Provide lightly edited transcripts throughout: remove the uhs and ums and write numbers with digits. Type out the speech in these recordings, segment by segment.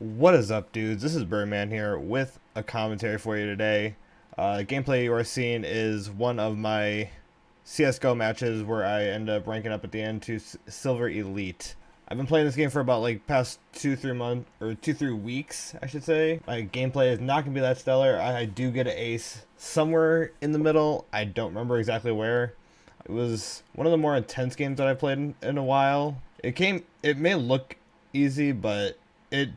What is up, dudes? This is Birdman here with a commentary for you today. Gameplay you are seeing is one of my CSGO matches where I end up ranking up at the end to Silver Elite. I've been playing this game for about like past 2-3 months, or 2-3 weeks, I should say. My gameplay is not gonna be that stellar. I do get an ace somewhere in the middle. I don't remember exactly where. It was one of the more intense games that I played in a while. It may look easy, but it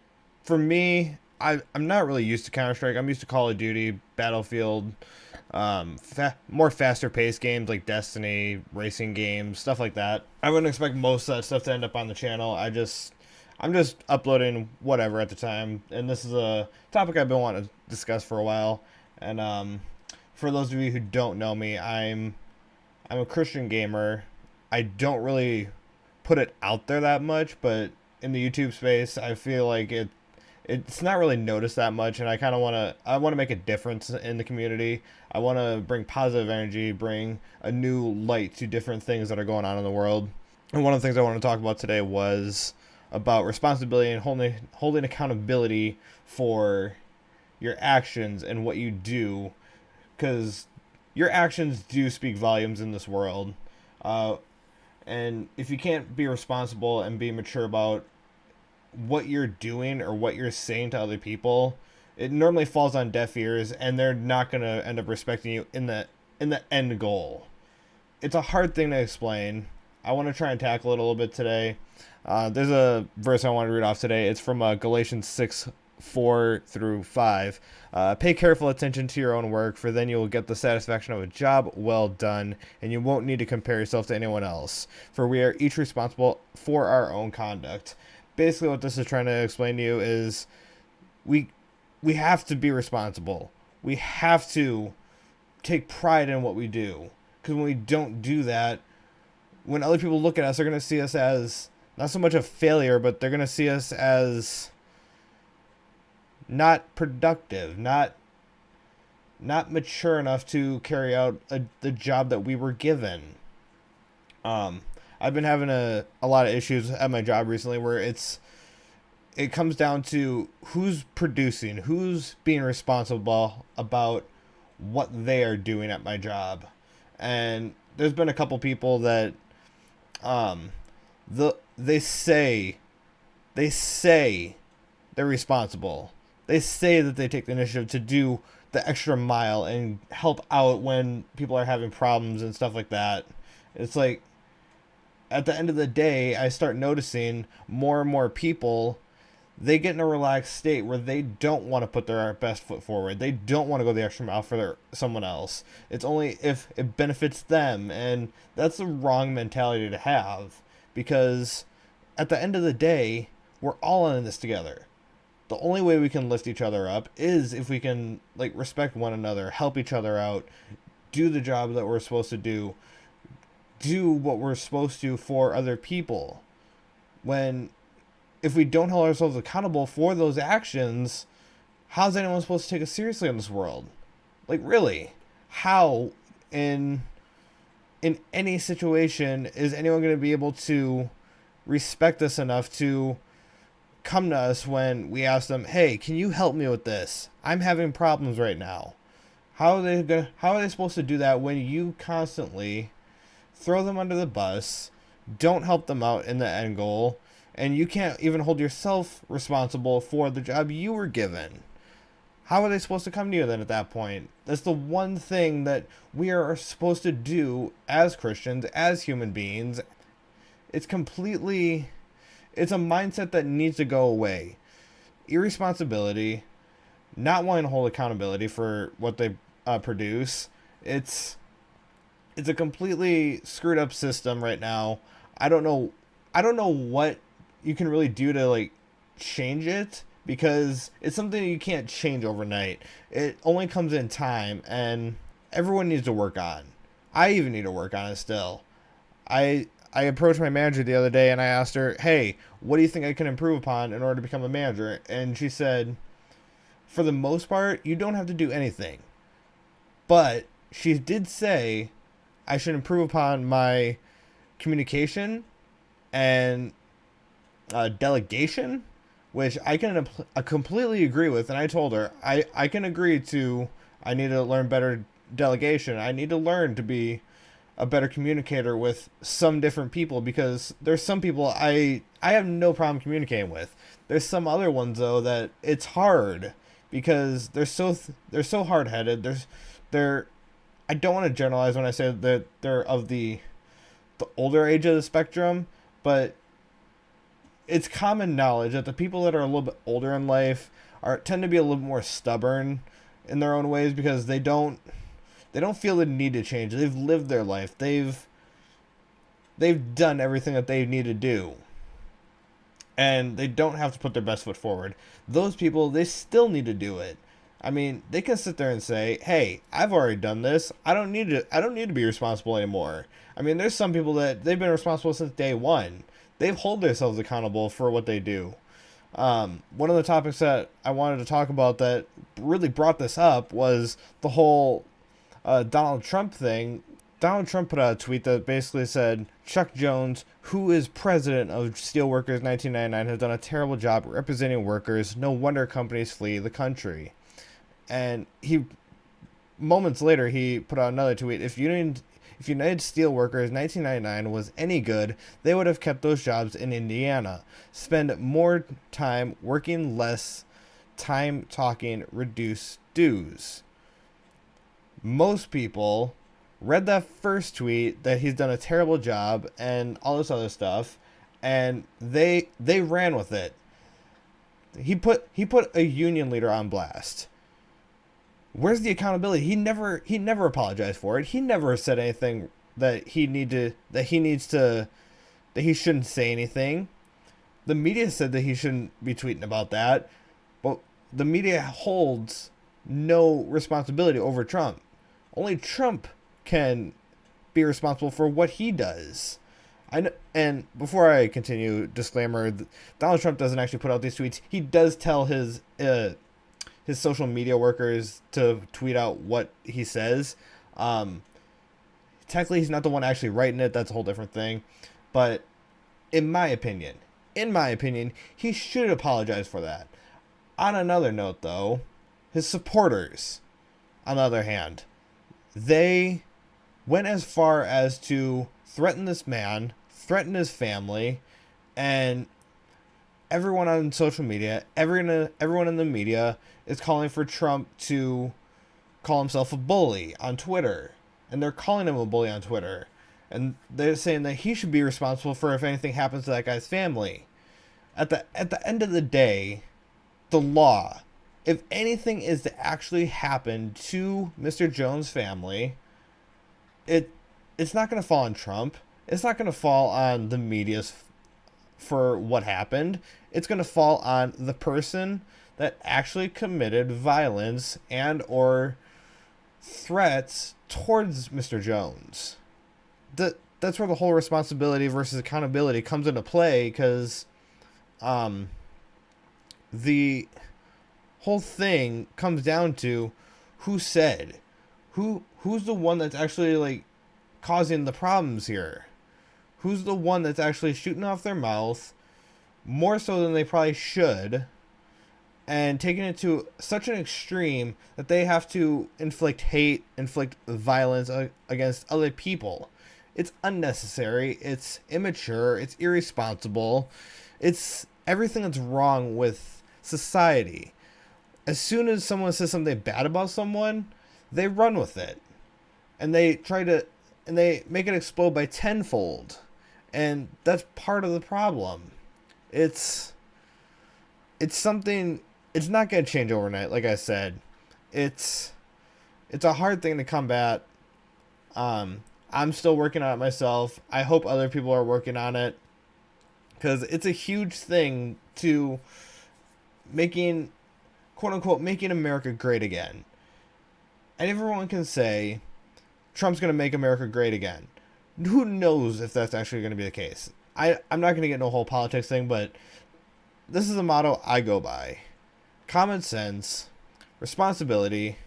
for me, I'm not really used to Counter-Strike. I'm used to Call of Duty, Battlefield, more faster paced games like Destiny, racing games, stuff like that. I wouldn't expect most of that stuff to end up on the channel. I'm just uploading whatever at the time, and this is a topic I've been wanting to discuss for a while. And for those of you who don't know me, I'm a Christian gamer. I don't really put it out there that much, but in the YouTube space, I feel like it's not really noticed that much, and I want to make a difference in the community. I want to bring positive energy, bring a new light to different things that are going on in the world. And one of the things I want to talk about today was about responsibility and holding accountability for your actions and what you do, because your actions do speak volumes in this world. Uh, and if you can't be responsible and be mature about what you're doing or what you're saying to other people, it normally falls on deaf ears, and they're not going to end up respecting you in the end goal. It's a hard thing to explain. I want to try and tackle it a little bit today. There's a verse I want to read off today. It's from Galatians 6:4-5. Pay careful attention to your own work, for then you will get the satisfaction of a job well done, and you won't need to compare yourself to anyone else, for we are each responsible for our own conduct. Basically, what this is trying to explain to you is we we have to be responsible. We have to take pride in what we do, because when we don't do that, when other people look at us, they're going to see us as not so much a failure, but they're going to see us as not productive, not mature enough to carry out the job that we were given. I've been having a lot of issues at my job recently where it comes down to who's producing, who's being responsible about what they are doing at my job. And there's been a couple people that they say they're responsible. They say that they take the initiative to do the extra mile and help out when people are having problems and stuff like that. It's like at the end of the day, I start noticing more and more people, they get in a relaxed state where they don't want to put their best foot forward. They don't want to go the extra mile for someone else. It's only if it benefits them, and that's the wrong mentality to have, because at the end of the day, we're all in this together. The only way we can lift each other up is if we can like respect one another, help each other out, do the job that we're supposed to do what we're supposed to for other people. When if we don't hold ourselves accountable for those actions, how's anyone supposed to take us seriously in this world? Like, really, how in any situation is anyone going to be able to respect us enough to come to us when we ask them, "Hey, can you help me with this? I'm having problems right now." How are they supposed to do that when you constantly throw them under the bus, don't help them out in the end goal, and you can't even hold yourself responsible for the job you were given? How are they supposed to come to you then at that point? That's the one thing that we are supposed to do as Christians, as human beings. It's completely, it's a mindset that needs to go away. Irresponsibility, not wanting to hold accountability for what they produce. It's a completely screwed up system right now. I don't know. I don't know what you can really do to like change it, because it's something you can't change overnight. It only comes in time, and everyone needs to work on. I even need to work on it still. I approached my manager the other day and I asked her, "Hey, what do you think I can improve upon in order to become a manager?" And she said, "For the most part, you don't have to do anything." But she did say I should improve upon my communication and delegation. which I completely agree with. And I told her I can agree to, I need to learn better delegation. I need to learn to be a better communicator with some different people, because there's some people I have no problem communicating with. There's some other ones though that it's hard because they're so hard-headed. They're I don't want to generalize when I say that they're of the older age of the spectrum, but it's common knowledge that the people that are a little bit older in life are tend to be a little more stubborn in their own ways, because they don't feel the need to change. They've lived their life. They've done everything that they need to do. And they don't have to put their best foot forward. Those people, they still need to do it. I mean, they can sit there and say, "Hey, I've already done this. I don't need to be responsible anymore." I mean, there's some people that they've been responsible since day one. They've hold themselves accountable for what they do. One of the topics that I wanted to talk about that really brought this up was the whole Donald Trump thing. Donald Trump put out a tweet that basically said, "Chuck Jones, who is president of Steelworkers 1999, has done a terrible job representing workers. No wonder companies flee the country." And moments later, he put out another tweet. If United Steelworkers 1999 was any good, they would have kept those jobs in Indiana. Spend more time working, less time talking, reduce dues. Most people read that first tweet that he's done a terrible job and all this other stuff, and they ran with it. He put a union leader on blast. Where's the accountability? He never apologized for it. He never said anything that he shouldn't say anything. The media said that he shouldn't be tweeting about that, but the media holds no responsibility over Trump. Only Trump can be responsible for what he does. And before I continue, disclaimer: Donald Trump doesn't actually put out these tweets. He does tell his social media workers to tweet out what he says. Technically, he's not the one actually writing it. That's a whole different thing. But in my opinion, he should apologize for that. On another note, though, his supporters, on the other hand, they went as far as to threaten this man, threaten his family, and everyone on social media, everyone in the media is calling for Trump to call himself a bully on Twitter. And they're calling him a bully on Twitter. And they're saying that he should be responsible for if anything happens to that guy's family. At the end of the day, the law, if anything is to actually happen to Mr. Jones' family, it's not going to fall on Trump. It's not going to fall on the media's for what happened. It's going to fall on the person that actually committed violence and or threats towards Mr. Jones. That's where the whole responsibility versus accountability comes into play, because the whole thing comes down to who said, who's the one that's actually like causing the problems here. Who's the one that's actually shooting off their mouth more so than they probably should, and taking it to such an extreme that they have to inflict hate, inflict violence against other people. It's unnecessary, it's immature, it's irresponsible, it's everything that's wrong with society. As soon as someone says something bad about someone, they run with it. And they make it explode by tenfold. And that's part of the problem. It's something, it's not going to change overnight, like I said. It's a hard thing to combat. I'm still working on it myself. I hope other people are working on it, because it's a huge thing to making, quote unquote, making America great again. And everyone can say Trump's going to make America great again. Who knows if that's actually going to be the case? I'm not going to get into a whole politics thing, but this is a motto I go by: common sense, responsibility,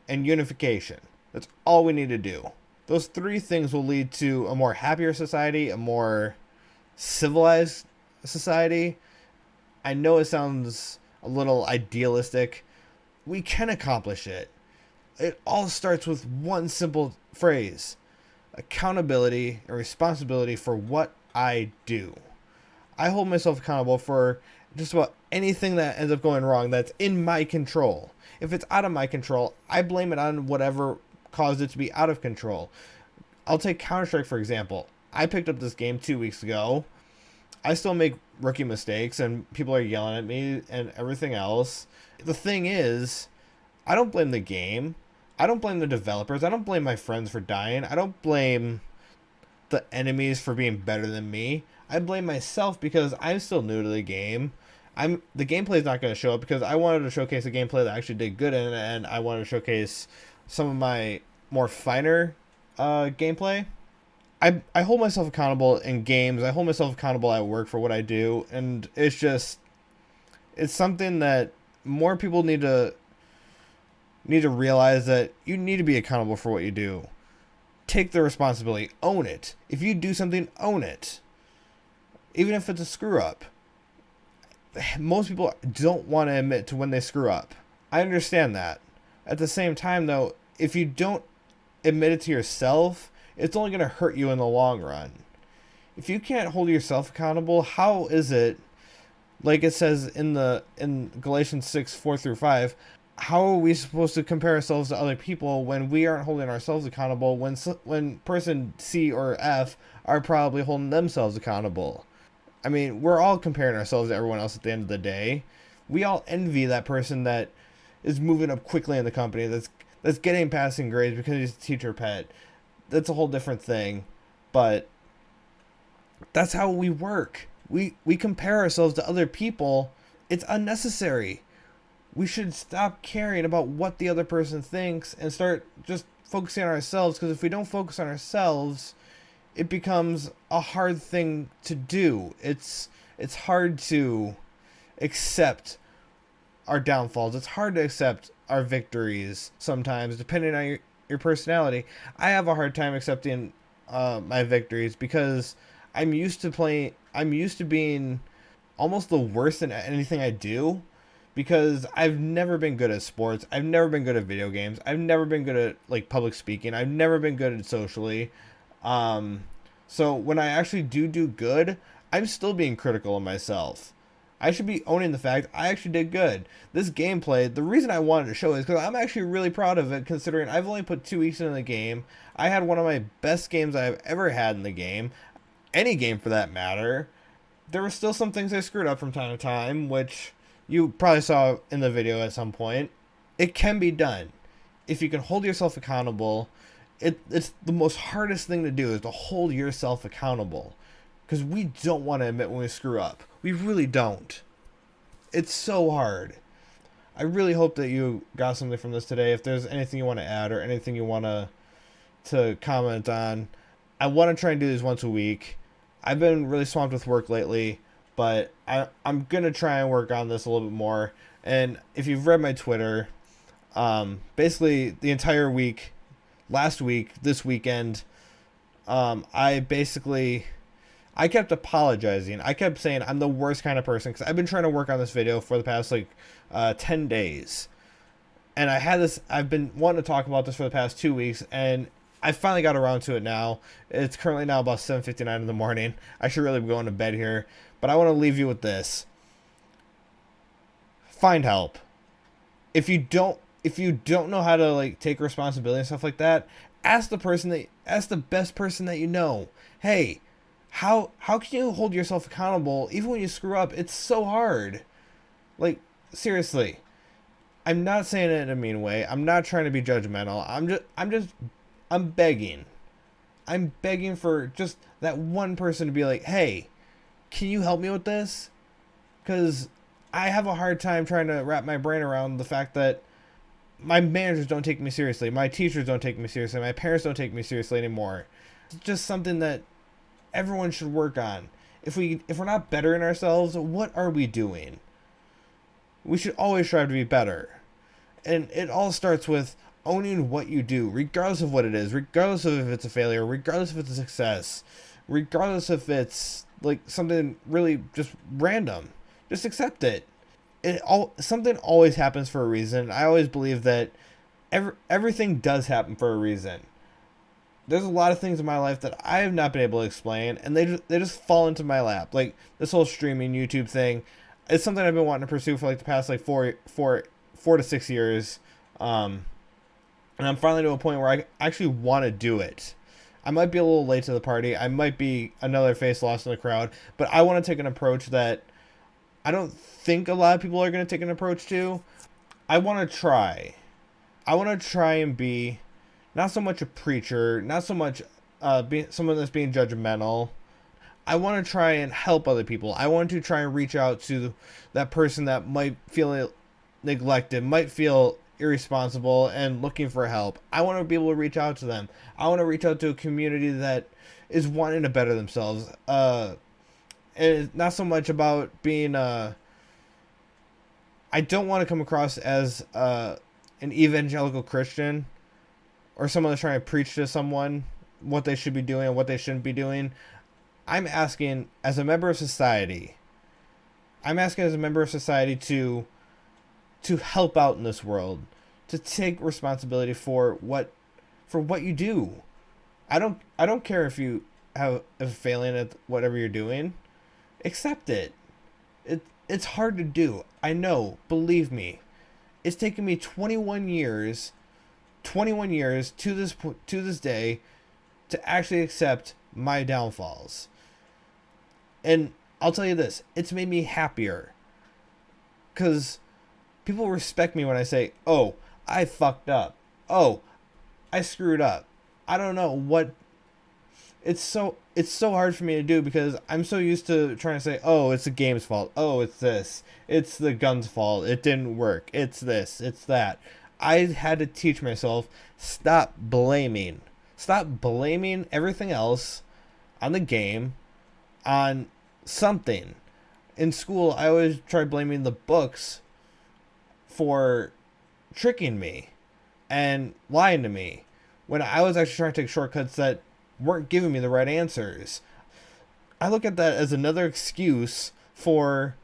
and unification. That's all we need to do. Those three things will lead to a more happier society, a more civilized society, I know it sounds a little idealistic. We can accomplish it. It all starts with one simple phrase: accountability and responsibility for what I do. I hold myself accountable for just about anything that ends up going wrong that's in my control. If it's out of my control, I blame it on whatever caused it to be out of control. I'll take Counter-Strike for example. I picked up this game 2 weeks ago. I still make rookie mistakes and people are yelling at me and everything else. The thing is, I don't blame the game. I don't blame the developers. I don't blame my friends for dying. I don't blame the enemies for being better than me. I blame myself because I'm still new to the game. The gameplay is not going to show up because I wanted to showcase a gameplay that I actually did good in, and I wanted to showcase some of my more finer gameplay. I hold myself accountable in games. I hold myself accountable at work for what I do, and it's something that more people need to realize, that you need to be accountable for what you do. Take the responsibility. Own it. If you do something, own it. Even if it's a screw up. Most people don't want to admit to when they screw up. I understand that. At the same time, though, if you don't admit it to yourself, it's only going to hurt you in the long run. If you can't hold yourself accountable, how is it, like it says in Galatians 6:4-5, how are we supposed to compare ourselves to other people when we aren't holding ourselves accountable, when person C or F are probably holding themselves accountable? I mean, we're all comparing ourselves to everyone else at the end of the day. We all envy that person that is moving up quickly in the company, that's getting passing grades because he's a teacher pet. That's a whole different thing. But that's how we work. We compare ourselves to other people. It's unnecessary. We should stop caring about what the other person thinks and start just focusing on ourselves, because if we don't focus on ourselves, it becomes a hard thing to do. It's hard to accept our downfalls. It's hard to accept our victories sometimes, depending on your personality. I have a hard time accepting my victories because I'm used to being almost the worst in anything I do, because I've never been good at sports. I've never been good at video games. I've never been good at like public speaking. I've never been good at socially. So when I actually do good, I'm still being critical of myself. I should be owning the fact I actually did good. This gameplay, the reason I wanted to show it is because I'm actually really proud of it, considering I've only put 2 weeks into the game. I had one of my best games I've ever had in the game. Any game for that matter. There were still some things I screwed up from time to time, which you probably saw in the video at some point. It can be done. If you can hold yourself accountable, it's the most hardest thing to do, is to hold yourself accountable. Because we don't want to admit when we screw up. We really don't. It's so hard. I really hope that you got something from this today. If there's anything you want to add or anything you want to comment on, I want to try and do this once a week. I've been really swamped with work lately, but I'm going to try and work on this a little bit more. And if you've read my Twitter, basically the entire week, last week, this weekend, I kept apologizing. I kept saying I'm the worst kind of person, because I've been trying to work on this video for the past 10 days. And I've been wanting to talk about this for the past 2 weeks, and I finally got around to it now. It's currently now about 7:59 in the morning. I should really be going to bed here. But I want to leave you with this. Find help. If you don't know how to take responsibility and stuff like that, ask the best person that you know. Hey, how can you hold yourself accountable even when you screw up? It's so hard. Seriously. I'm not saying it in a mean way. I'm not trying to be judgmental. I'm begging. I'm begging for just that one person to be like, hey, can you help me with this? Because I have a hard time trying to wrap my brain around the fact that my managers don't take me seriously. My teachers don't take me seriously. My parents don't take me seriously anymore. It's just something that everyone should work on. If we're not better in ourselves, what are we doing? We should always strive to be better. And it all starts with owning what you do, regardless of what it is, regardless of if it's a failure, regardless if it's a success, regardless if it's something really just random. just accept it. Something always happens for a reason. I always believe that everything does happen for a reason. There's a lot of things in my life that I have not been able to explain, and they just fall into my lap. Like this whole streaming YouTube thing, it's something I've been wanting to pursue for like the past like four to 6 years, and I'm finally to a point where I actually want to do it. I might be a little late to the party. I might be another face lost in the crowd, but I want to take an approach that I don't think a lot of people are going to take an approach to. I want to try. I want to try and be not so much a preacher, not so much be someone that's being judgmental. I want to try and help other people. I want to try and reach out to that person that might feel neglected, might feel irresponsible and looking for help. I want to be able to reach out to them. I want to reach out to a community that is wanting to better themselves. And it's not so much about being I don't want to come across as an evangelical Christian or someone that's trying to preach to someone what they should be doing and what they shouldn't be doing. I'm asking as a member of society. To help out in this world, to take responsibility for what you do. I don't care if you have a failing at whatever you're doing. Accept it. It's hard to do. I know, believe me. It's taken me 21 years to this day to actually accept my downfalls. And I'll tell you this, it's made me happier. 'Cause people respect me when I say, "Oh, I fucked up. Oh, I screwed up." I don't know what. It's so hard for me to do because I'm so used to trying to say, "Oh, it's the game's fault. Oh, it's this. It's the gun's fault. It didn't work. It's this. It's that." I had to teach myself, stop blaming. Stop blaming everything else on the game, on something. In school, I always tried blaming the books for tricking me and lying to me when I was actually trying to take shortcuts that weren't giving me the right answers. I look at that as another excuse for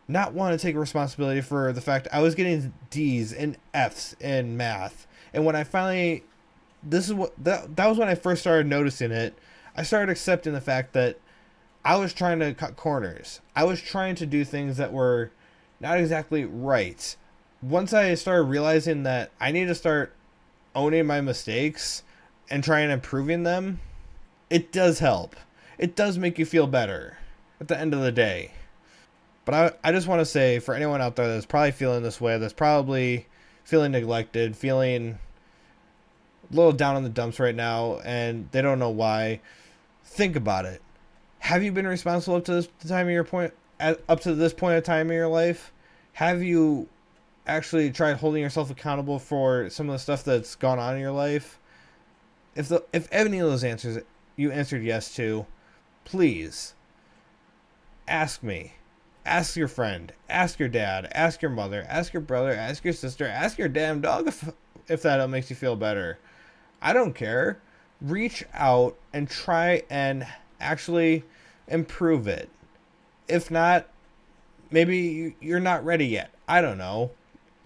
not wanting to take responsibility for the fact I was getting D's and F's in math. And when I finally, that was when I first started noticing it. I started accepting the fact that I was trying to cut corners. I was trying to do things that were not exactly right. Once I started realizing that I need to start owning my mistakes and trying improving them, it does help. It does make you feel better at the end of the day. But I just want to say, for anyone out there that's probably feeling this way, that's probably feeling neglected, feeling a little down in the dumps right now, and they don't know why, think about it. Have you been responsible up to this point of time in your life? Have you actually tried holding yourself accountable for some of the stuff that's gone on in your life? If any of those answers you answered yes to, please ask me. Ask your friend. Ask your dad. Ask your mother. Ask your brother. Ask your sister. Ask your damn dog if that makes you feel better. I don't care. Reach out and try and actually improve it. If not, maybe you're not ready yet. I don't know.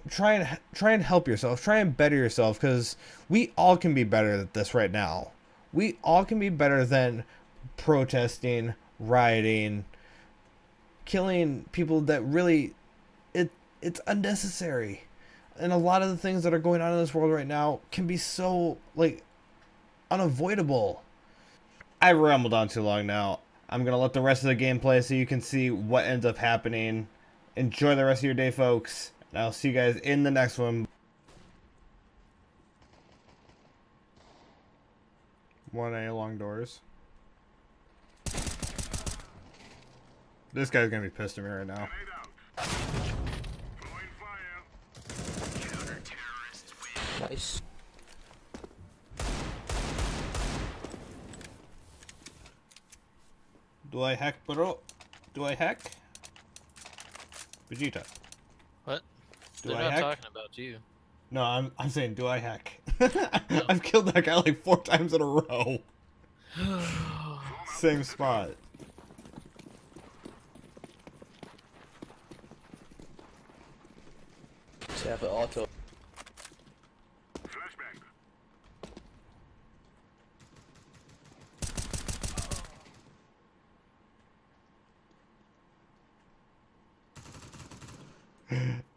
Try and help yourself. Try and better yourself, because we all can be better at this right now. We all can be better than protesting, rioting, killing people that really it's unnecessary. And a lot of the things that are going on in this world right now can be so unavoidable. I rambled on too long now. I'm going to let the rest of the game play so you can see what ends up happening. Enjoy the rest of your day, folks. And I'll see you guys in the next one. 1A long doors. This guy's going to be pissed at me right now. Nice. Do I hack, bro? Do I hack? Vegeta. What? Do They're I not hack? talking about you. No, I'm saying, do I hack? I've killed that guy like 4 times in a row. Same spot. They have an auto.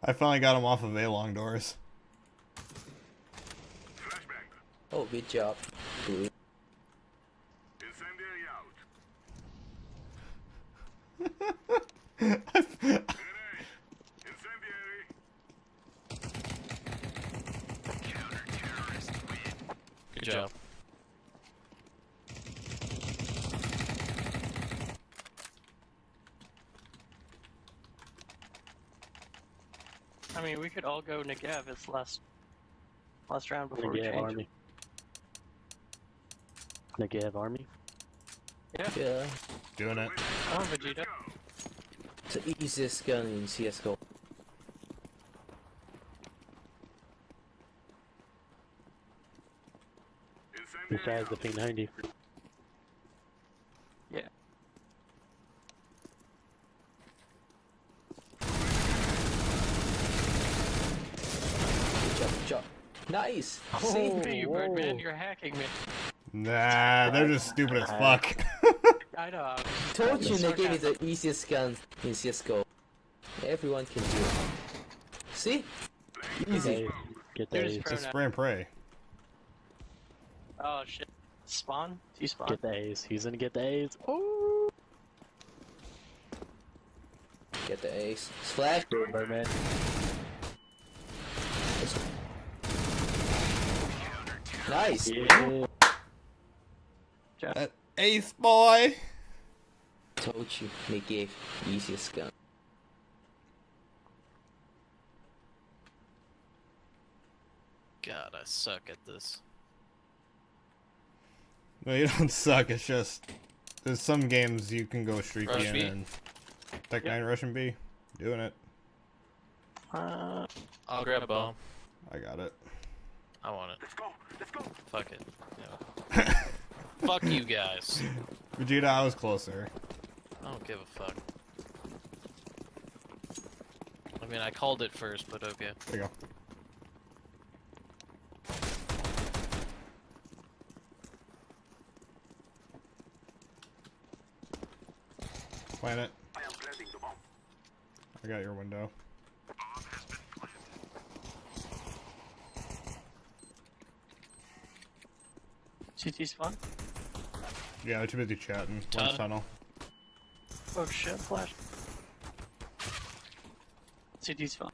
I finally got him off of A-long doors. Oh, good job. Blue. Good job. I mean, we could all go Negev. It's last round before we Negev change. army. Negev army. Yeah. Doing it. Oh, Vegeta. It's the easiest gun in CSGO. Besides the P90. Yeah. Good job. Nice. Oh. See? Look at you, Birdman. whoa. You're hacking me. Nah, they're just stupid as fuck. I know. Told you Sarcasm. Negate is the easiest gun in CSGO. Everyone can do it. See? Easy. Hey, get They're the just A's. pro Just now. spray and pray. Oh shit. Spawn? T-spawn. Get the A's. He's gonna get the A's. Oh. Get the ace. Splash. Do it, Birdman. Nice. Yeah. That ace boy. Told you Negate easiest gun. God, I suck at this. No, you don't suck. It's just there's some games you can go streaky Rush in, B? and Tech 9 Russian B, doing it. I'll grab bomb. I got it. I want it. Let's go. Fuck it. Yeah. Fuck you guys. Vegeta, I was closer. I don't give a fuck. I mean, I called it first, but okay. There you go. Planet. I got your window. CT spawn? Yeah, they're too busy chatting. Tunnel. One tunnel. Oh shit, flash. CT spawn.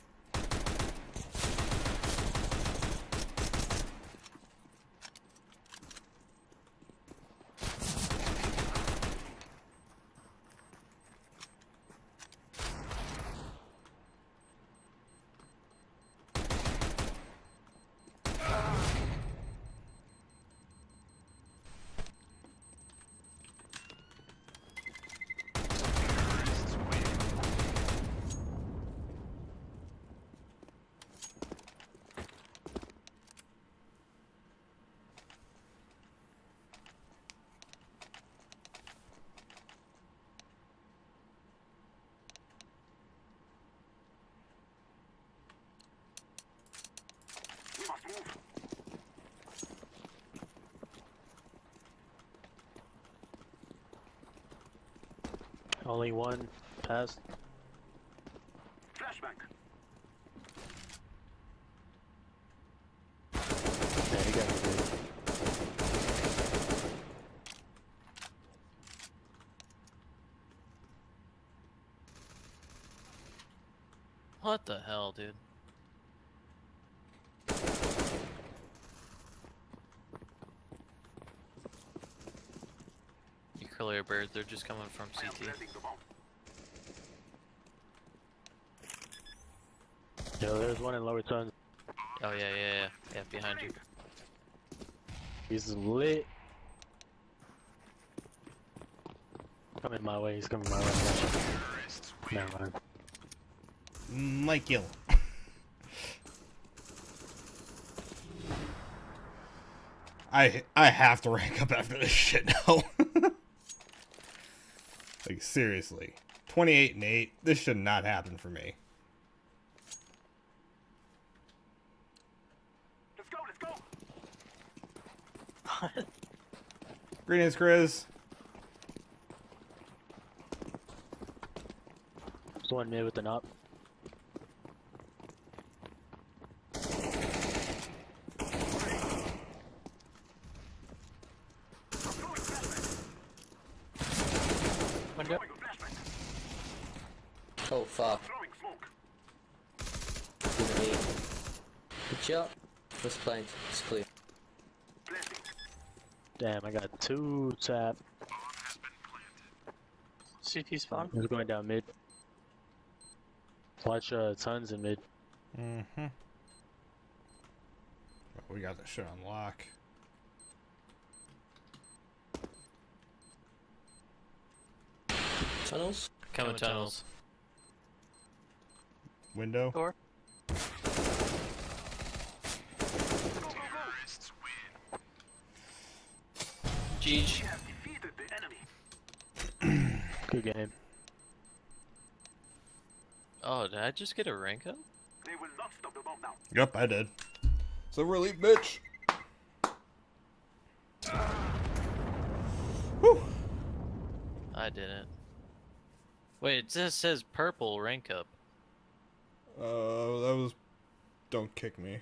Only one pass. Yeah, you got it. What the hell, dude? You clear bird, they're just coming from CT. Yo, there's one in Lower Tons. Oh yeah, behind you. He's lit. Coming my way, he's coming my way. Never mind. Michael. I have to rank up after this shit now. Like seriously. 28 and 8. This should not happen for me. What? Greetings, Chris. There's one mid with the knock. Window. Oh fuck. Good aim. Good job. First plant. It's clear. Damn, I got 2 tap. CT spawn. He's going down mid. Watch tons in mid. Mm-hmm. We got that shit on lock. Tunnels. Coming tunnels. Window. Door. Jeej. Good game. Oh, did I just get a rank up? Yep, I did. So really, bitch. Whew. I didn't. Wait, it just says purple rank up. That was. Don't kick me.